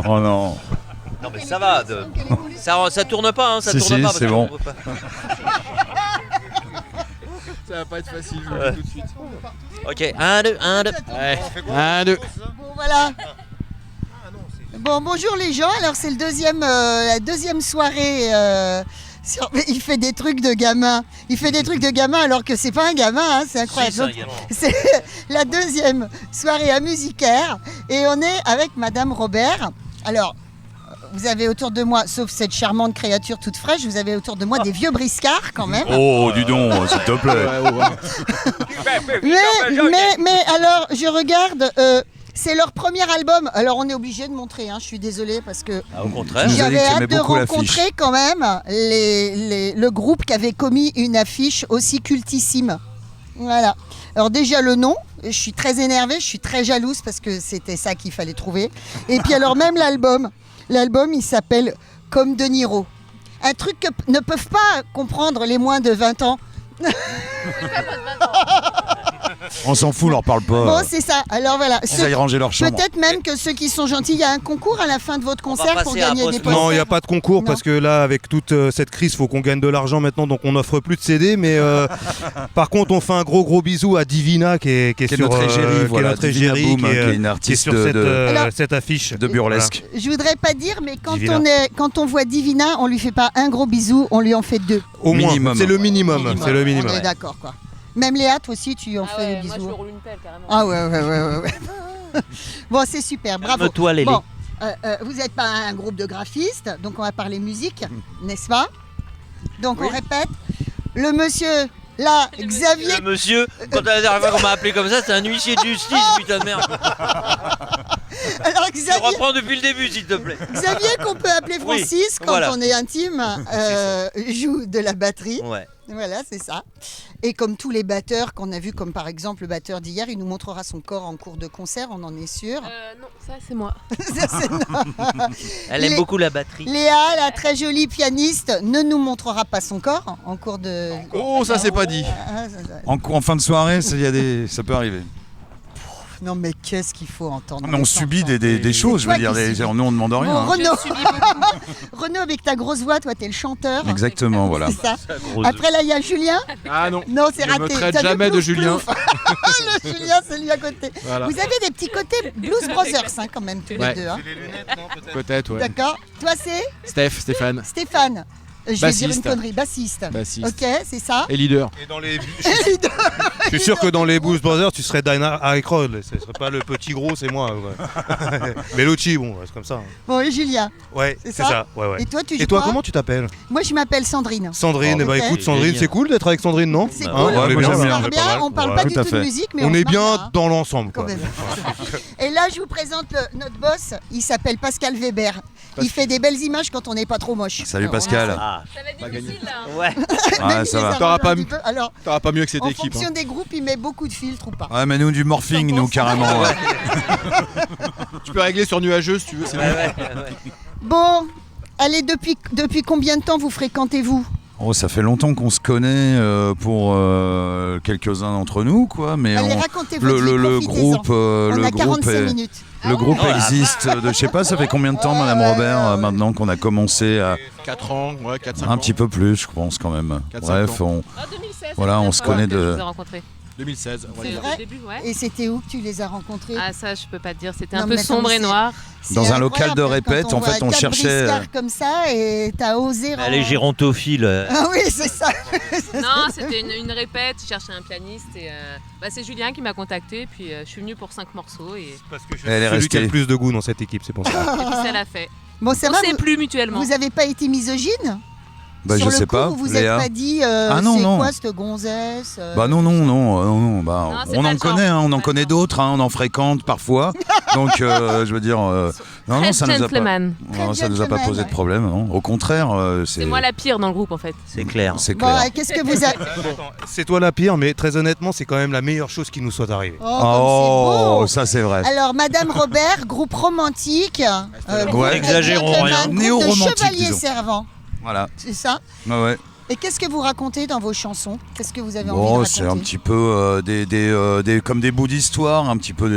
Oh non. Non mais ça va, ça tourne pas, hein, ça Si, tourne si, pas. c'est bon. Ça va pas être facile, je vous le dis tout de suite. Ok, 1, 2, 1, 2. Ouais. 1, 2. Bon, voilà. Bon, bonjour les gens. Alors, c'est la deuxième soirée. Il fait des trucs de gamin. Il fait des trucs de gamin alors que c'est pas un gamin, hein, c'est incroyable. Si, c'est un gamin. C'est la deuxième soirée à Musicaire et on est avec Madame Robert. Alors, vous avez autour de moi, sauf cette charmante créature toute fraîche, vous avez autour de moi des vieux briscards quand même. Oh, dis donc, s'il te plaît. Mais alors, je regarde, c'est leur premier album. Alors, on est obligé de montrer, hein, je suis désolée parce que Au contraire. nous a dit j'avais que t'aimais hâte de beaucoup l'affiche. rencontrer quand même le groupe qui avait commis une affiche aussi cultissime. Voilà. Alors déjà le nom, je suis très énervée, je suis très jalouse parce que c'était ça qu'il fallait trouver. Et puis alors même l'album il s'appelle Comme De Niro. Un truc que ne peuvent pas comprendre les moins de 20 ans. On s'en fout, on leur parle pas. Bon, c'est ça. Alors voilà. Ils aillent ranger leur chambre. Peut-être même que ceux qui sont gentils, il y a un concours à la fin de votre concert pour passer à gagner des poste. posters. Non, il n'y a pas de concours Non. parce que là, avec toute cette crise, il faut qu'on gagne de l'argent maintenant, donc on n'offre plus de CD. Mais par contre, on fait un gros bisou à Divina qui est Qui est sur notre égérie, voilà, notre Divina égérie, Boom, qui est une qui est artiste sur cette, Alors- cette affiche de burlesque. Je voudrais pas dire, mais Divina. quand on voit Divina, on lui fait pas un gros bisou, on lui en fait deux. Au moins, Minimum. c'est le minimum. C'est le minimum. On est d'accord, quoi. Même Léa, toi aussi, tu lui en fais des Moi je bisous. me roule une pelle carrément. Ah ouais. Bon, c'est super, bravo. Calme-toi, Lélie. Bon, vous n'êtes pas un groupe de graphistes, donc on va parler musique, n'est-ce pas? Donc on répète. Le monsieur, là, Xavier. Le monsieur, quand la dernière fois qu'on m'a appelé comme ça, c'est un huissier de justice, putain de merde. Alors Je Xavier, reprends depuis le début, s'il te plaît. Xavier qu'on peut appeler Oui, Francis quand voilà. on est intime, joue de la batterie. Ouais. Voilà, c'est ça. Et comme tous les batteurs qu'on a vus, comme par exemple le batteur d'hier, il nous montrera son corps en cours de concert, on en est sûr. Non, ça c'est moi. Ça, c'est- Elle aime Les- beaucoup la batterie. Léa, la très jolie pianiste, ne nous montrera pas son corps en cours de... Oh, ça c'est pas dit. Ah, ça. En fin de soirée, ça peut arriver. Non mais qu'est-ce qu'il faut entendre? Mais on subit des choses, je veux toi dire. qui subis. Nous, on ne demande rien. Bon, hein. Renaud, Je subis beaucoup. Renaud, avec ta grosse voix, toi t'es le chanteur. Exactement, voilà. C'est ça. Après là il y a Julien. Ah non. Non, c'est Je raté. me traite T'as le jamais de blues Julien. plouf. Le Julien, c'est lui à côté. Voilà. Vous avez des petits côtés Blues Brothers hein, quand même tous Ouais. les deux. Hein. Peut-être, ouais. D'accord. Toi c'est Stéphane. Stéphane. Je vais dire une Bassiste. connerie. Bassiste. Bassiste. Ok, c'est ça. Et leader. Et dans les... Je suis sûr que dans les Blues Brothers, tu serais Dinah Aykroyd. Ce serait pas le petit gros, c'est moi. Ouais. Melody, bon, c'est comme ça. Bon, et Julien. Ouais, C'est c'est ça ça. Ouais, ouais. Et toi, tu joues Et toi, quoi? comment tu t'appelles? Moi, je m'appelle Sandrine. Sandrine. Oh, Eh ben, ok. écoute, Sandrine, Génial. c'est cool d'être avec Sandrine, non C'est Ah, cool. ouais, moi, on j'aime se bien, marre c'est bien. pas mal. On parle Ouais, pas tout du à tout de fait. musique, mais On est se marre bien hein. dans l'ensemble, Quand quoi. même. Et là, je vous présente notre boss. Il s'appelle Pascal Weber. Il fait des belles images quand on n'est pas trop moche. Salut Alors, Pascal. Ah, Ça va être difficile là. ouais. Même Ouais, il ça les va. arrange T'auras un pas petit m- peu. Alors, T'auras pas mieux que cette en équipe. fonction Hein. des groupes, il met beaucoup de filtres ou pas. Ouais, mais nous, du morphing, T'en nous, penses carrément. Ouais. Tu peux régler sur nuageux si tu veux. C'est bon. Ouais. Bon, allez, depuis combien de temps vous fréquentez-vous? Oh, ça fait longtemps qu'on se connaît pour quelques-uns d'entre nous, quoi. Mais Allez, on- racontez votre vie, le profitez-en. groupe, On le a groupe 45 est- minutes. le groupe Oh là. existe. Je sais pas, ça fait combien de temps, Madame Robert, maintenant qu'on a commencé à 4 ans, ouais, 4-5 ans. un petit peu plus, je pense quand même. 4-5 Bref, ans. Ah, 2016. Voilà, c'est la on se première connaît fois que de- Je vous ai rencontrés. 2016. C'est ouais. vrai. Au début, ouais. Et c'était où que tu les as rencontrés? Ah, ça, je peux pas te dire. C'était Non, un peu mais sombre attends, et noir. C'est dans un local de incroyable, répète, quand en fait, voit on quatre cherchait. briscards comme ça et t'as osé. Elle est gérontophile. Ah oui, c'est ça. Non, c'était une répète. Je cherchais un pianiste et c'est Julien qui m'a contacté. Puis je suis venue pour 5 morceaux et Parce que je suis Elle est celui qui a restée. le plus de goût dans cette équipe, c'est pour ça. puis ça l'a fait. Bon, c'est On vrai. sait plus mutuellement. Vous avez pas été misogyne? Bah, Sur je le sais coup, pas, vous vous Léa. êtes pas dit Ah, non, c'est non. quoi cette gonzesse Bah non, Non, bah, c'est on pas en le genre. connaît, hein, on en Pas connaît le genre. d'autres, hein, on en fréquente parfois. Donc, je veux dire, non, Très ça nous a pas, gentleman. non, ça nous a pas gentleman, posé de ouais. problème. Non. Au contraire, C'est moi la pire dans le groupe en fait. C'est clair. c'est Bon, clair. qu'est-ce que vous avez C'est toi la pire, mais très honnêtement, c'est quand même la meilleure chose qui nous soit arrivée. Oh, comme c'est beau. ça c'est vrai. Alors, Madame Robert, groupe romantique. Groupe Ouais. N'exagérons gentleman, rien. groupe Néo-romantique, de chevaliers disons. servants. Voilà. C'est ça. Ouais, ouais. Et qu'est-ce que vous racontez dans vos chansons? Qu'est-ce que vous avez envie de Bon, raconter? c'est un petit peu comme des bouts d'histoire, un petit peu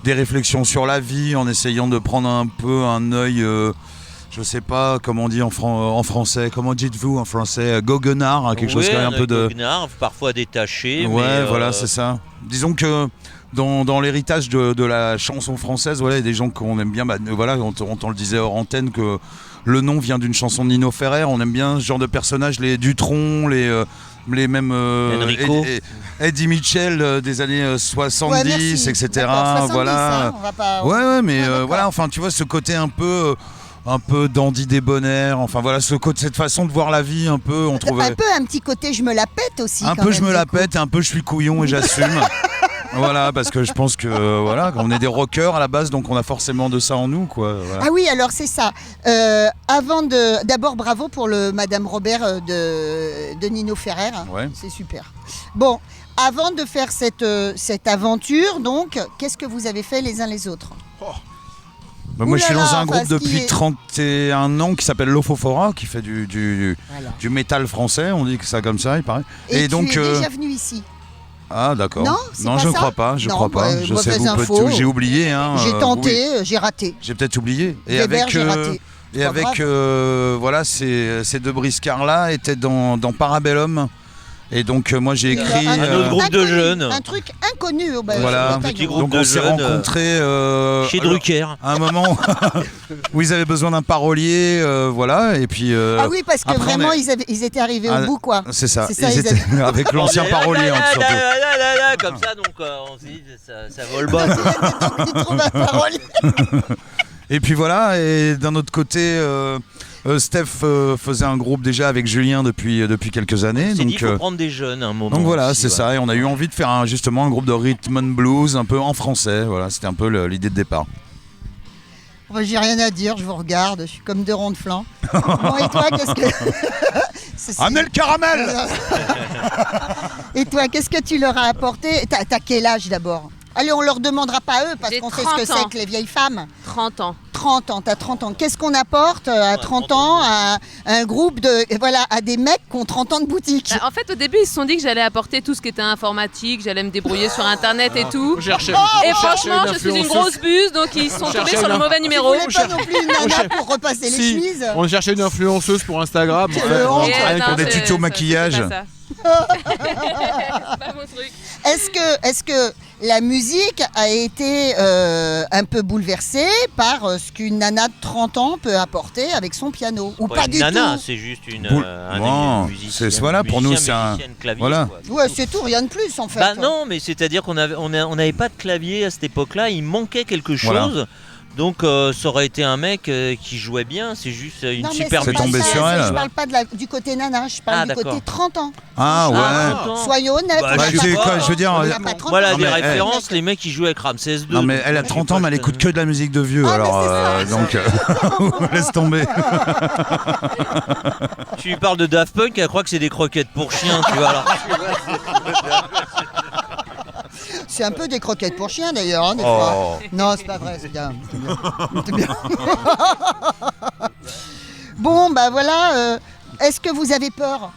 des réflexions sur la vie, en essayant de prendre un peu un œil, je sais pas comment on dit en français, comment dites-vous en français, goguenard, hein, quelque chose qui a un peu de... goguenard, parfois détaché. Ouais, mais, voilà, c'est ça. Disons que dans l'héritage de la chanson française, voilà, il y a des gens qu'on aime bien, voilà, on t'en le disait hors antenne, que le nom vient d'une chanson de Nino Ferrer, on aime bien ce genre de personnages, les Dutronc, les mêmes Enrico. Eddie Mitchell des années 70, Ouais, merci. etc. D'accord, 70, voilà. hein, on va pas... Ouais, mais Ah, d'accord. voilà, enfin, tu vois, ce côté un peu dandy débonnaire, enfin voilà, cette façon de voir la vie un peu, on trouvait... Un petit côté je me la pète aussi. Un quand peu même, je me du la coup. pète et un peu je suis couillon et j'assume. Voilà, parce que je pense que voilà, on est des rockers à la base, donc on a forcément de ça en nous, quoi. Voilà. Ah oui, alors c'est ça. D'abord bravo pour le Madame Robert de Nino Ferrer. Ouais. C'est super. Bon, avant de faire cette aventure, donc, qu'est-ce que vous avez fait les uns les autres? Moi, je suis Oulala, dans un enfin, groupe ce qui depuis est- 31 ans qui s'appelle Lofofora, qui fait du métal français, on dit que ça comme ça, il paraît. Et donc, tu es déjà venu ici. ah d'accord. Non, c'est pas je ne ça crois pas, je Non, crois pas. bah, Je mauvaise sais, info. j'ai oublié. Hein, J'ai oui. tenté, j'ai raté. J'ai peut-être oublié. Et Weber, avec, j'ai raté. et Pas avec grave. voilà, ces deux briscards-là étaient dans Parabellum. Et donc, moi, j'ai écrit. Un autre groupe de jeunes. Un truc inconnu. Voilà, au bataillon. petit groupe Donc, de on s'est jeunes, rencontrés chez Drucker. à un moment où ils avaient besoin d'un parolier, voilà. Et puis. Ah oui, parce que après, vraiment, on est- ils étaient arrivés Ah, au bout, quoi. C'est ça. C'est ça, Ils ils étaient avec l'ancien parolier, hein, surtout. Comme ça, donc on se dit, ça vole bas. Ils trouvent un parolier. Et puis voilà, et d'un autre côté, Steph faisait un groupe déjà avec Julien depuis quelques années. C'est dit, Donc, il faut prendre des jeunes à un moment. donc voilà, aussi, c'est ça. Et on a eu envie de faire justement un groupe de rhythm and blues un peu en français. Voilà, c'était un peu l'idée de départ. J'ai rien à dire, je vous regarde, je suis comme deux ronds de flanc. Bon, et toi, qu'est-ce que. Amenez le caramel. Et toi, qu'est-ce que tu leur as apporté? T'as quel âge d'abord? Allez, on leur demandera pas à eux, parce J'ai qu'on sait ce que 30 ans. c'est que les vieilles femmes. 30 ans. 30 ans, t'as 30 ans. Qu'est-ce qu'on apporte à 30 ans à un groupe à des mecs qui ont 30 ans de boutique? Bah, en fait, au début, ils se sont dit que j'allais apporter tout ce qui était informatique, j'allais me débrouiller sur Internet et tout. Et franchement, je suis une grosse buse, donc ils sont tombés sur le mauvais Tu numéro. voulais pas non plus une nana pour repasser les Si, chemises? on cherchait une influenceuse pour Instagram. en fait. le honte. Et, pour des c'est- tutos c'est maquillage. pas ça. C'est pas mon truc. Est-ce que la musique a été un peu bouleversée par ce qu'une nana de 30 ans peut apporter avec son piano? Ou pas du Nana, tout? c'est juste Bon, musicien. c'est- voilà, pour nous, c'est un- musicienne, clavier, voilà. quoi. Ouais, c'est tout, rien de plus en fait. Bah non, mais c'est-à-dire qu'on n'avait pas de clavier à cette époque-là, il manquait quelque chose. Voilà. Donc ça aurait été un mec qui jouait bien, c'est juste une Non, mais super C'est pas tombé ça, sur elle. Je parle pas du côté nana, je parle Ah, du d'accord. côté 30 ans. Ah ouais. Ah, Soyons honnêtes. Bah, on Bah, a je pas sais c'est pas. quoi, je veux dire. on a pas 30 Voilà ans. des mais, références, les mecs qui jouaient avec Ramsès II. Non mais elle a 30 ans, mais elle écoute que de la musique de vieux, Ah, alors mais c'est ça. donc laisse tomber. Tu lui parles de Daft Punk, elle croit que c'est des croquettes pour chiens, tu vois. Alors. C'est un peu des croquettes pour chiens d'ailleurs, hein, des fois. Non, c'est pas vrai, c'est bien. C'est bien. Bon, bah voilà. Est-ce que vous avez peur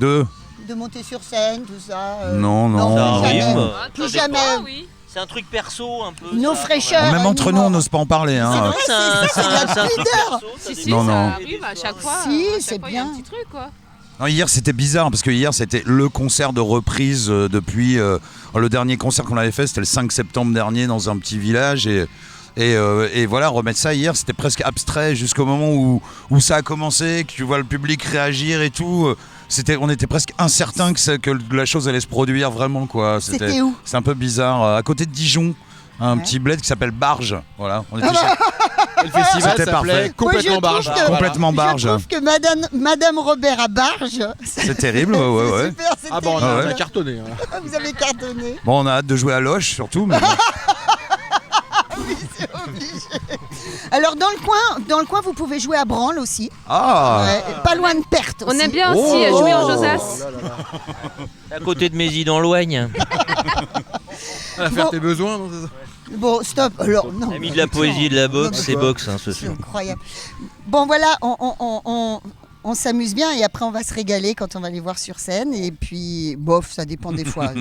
Deux. de monter sur scène, tout ça? Non, non. Ça plus arrive. jamais. Ça Plus dépend. jamais. Oui. C'est un truc perso un peu. Nos ça, fraîcheurs. quand Même entre nous, on n'ose pas en parler. C'est Hein. vrai, C'est un c'est la truc pudeur. perso, ça Si, si, dépend. Non, ça non. arrive à chaque fois. Si, à chaque c'est fois, il y a bien. un petit truc, quoi. Non, hier c'était bizarre parce que hier c'était le concert de reprise depuis le dernier concert qu'on avait fait, c'était le 5 septembre dernier dans un petit village et voilà, remettre ça hier c'était presque abstrait jusqu'au moment où ça a commencé, que tu vois le public réagir et tout. On était presque incertain que la chose allait se produire vraiment, quoi. C'était où? C'est un peu bizarre, à côté de Dijon, un petit bled qui s'appelle Barge. Voilà, on était Et le festival C'était s'appelait parfait. Complètement Moi, je Barge. trouve que- Voilà. complètement Barge. Je trouve que Madame Robert à Barge, C'est terrible, ouais, ouais, c'est ouais. super, c'est Ah bon, on terrible. a ouais. cartonné. hein. Vous avez cartonné. Bon, on a hâte de jouer à Loche surtout, mais bon. Alors dans le coin, vous pouvez jouer à branle aussi. Ah. Ouais, pas loin de Perthes On aussi. aime bien aussi Oh. jouer en Josas. À côté de Mézy dans l'Oigne. À faire Bon. tes besoins, non, c'est ça? Bon, stop. Alors non. T'as mis de la poésie et de la boxe, Non, c'est boxe hein, ce C'est soir. incroyable. Bon voilà, on s'amuse bien et après on va se régaler quand on va les voir sur scène et puis bof, ça dépend des fois.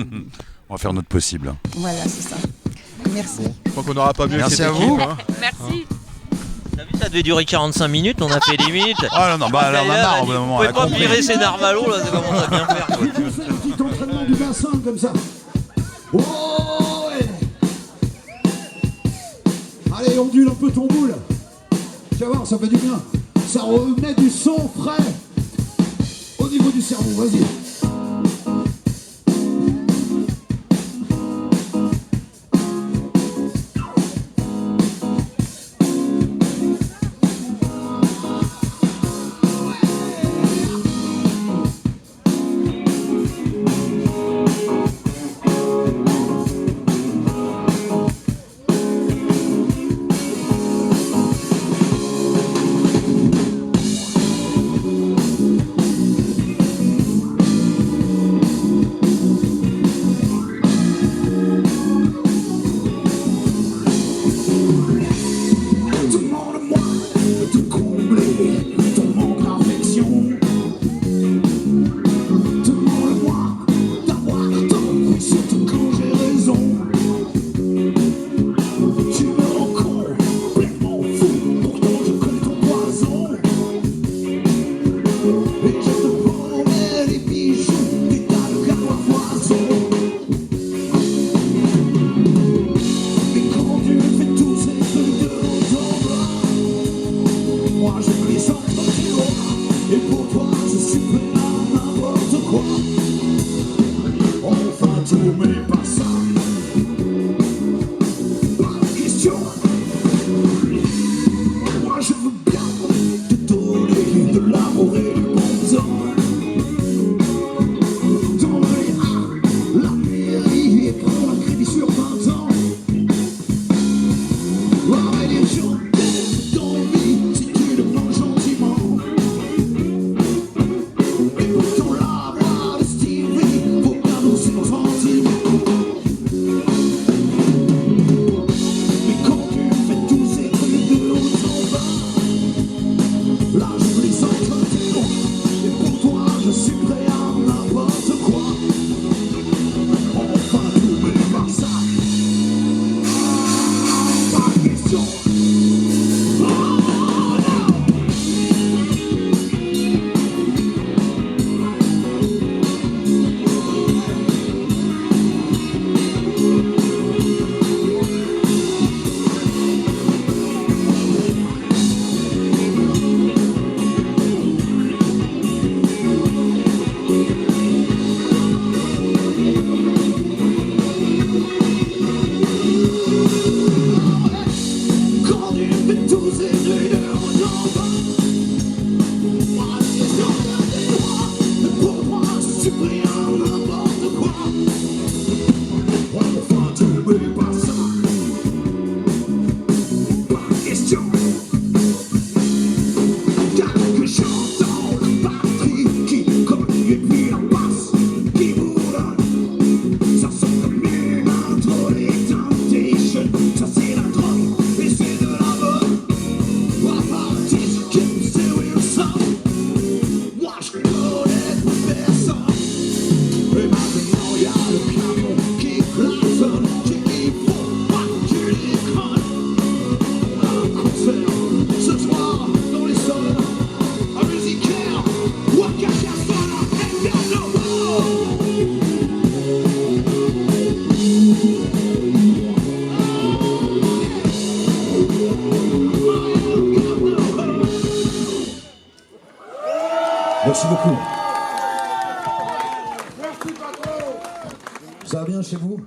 On va faire notre possible. Voilà, c'est ça. Merci. Je crois qu'on n'aura pas mieux Merci que cette à vous. équipe, hein. Merci. T'as vu, ça devait durer 45 minutes, on a fait 10 minutes. Ah non, bah là, on a marre au bout d'un Vous moment. pouvez on a pas compris. virer ces narvalos là, ça commence à bien faire. Quoi. On fait un petit entraînement du bassin comme ça. Oh ouais. Allez, ondule un peu ton boule. Tu vas voir, ça fait du bien. Ça remet du son frais au niveau du cerveau, vas-y. Merci beaucoup. Ça va bien chez vous ?